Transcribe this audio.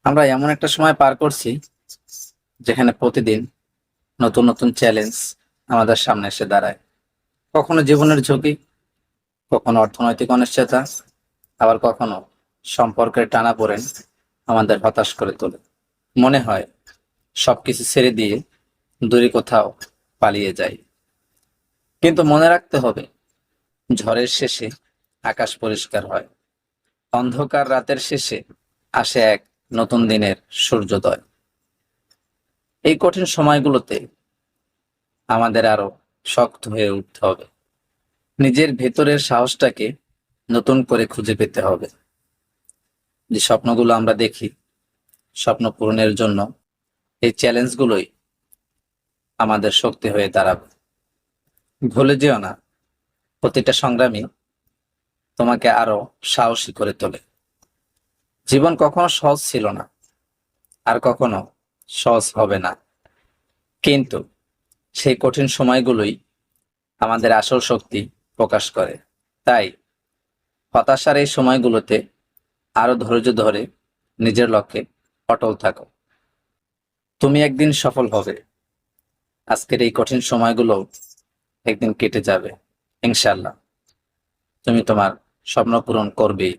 আমরা এমন একটা সময় পার করছি যেখানে প্রতিদিন নতুন নতুন চ্যালেঞ্জ আমাদের সামনে এসে দাঁড়ায়। কখনো জীবনের ঝুঁকি, কখনো অর্থনৈতিক অনিশ্চয়তা, আবার কখনো সম্পর্কের টানাপোড়েন আমাদের হতাশ করে তোলে। মনে হয় সবকিছু ছেড়ে দিয়ে দূরে কোথাও পালিয়ে যাই, কিন্তু মনে রাখতে হবে ঝড়ের শেষে আকাশ পরিষ্কার হয়, অন্ধকার রাতের শেষে আসে এক নতুন দিনের সূর্যোদয়। এই কঠিন সময়গুলোতে আমাদের আরো শক্ত হয়ে উঠতে হবে, নিজের ভেতরের সাহসটাকে নতুন করে খুঁজে পেতে হবে। যে স্বপ্নগুলো আমরা দেখি, স্বপ্ন পূরণের জন্য এই চ্যালেঞ্জগুলোই আমাদের শক্তি হয়ে দাঁড়াবে। ভুলে যেও না, প্রতিটা সংগ্রামী তোমাকে আরো সাহসী করে তোলে। জীবন কখনো সহজ ছিল না, আর কখনো সহজ হবে না, কিন্তু সেই কঠিন সময়গুলোই আমাদের আসল শক্তি প্রকাশ করে। তাই হতাশার এই সময়গুলোতে আরো ধৈর্য ধরে নিজের লক্ষ্যে অটল থাকো। তুমি একদিন সফল হবে, আজকের এই কঠিন সময়গুলো একদিন কেটে যাবে। ইনশাল্লাহ তুমি তোমার স্বপ্ন পূরণ করবেই।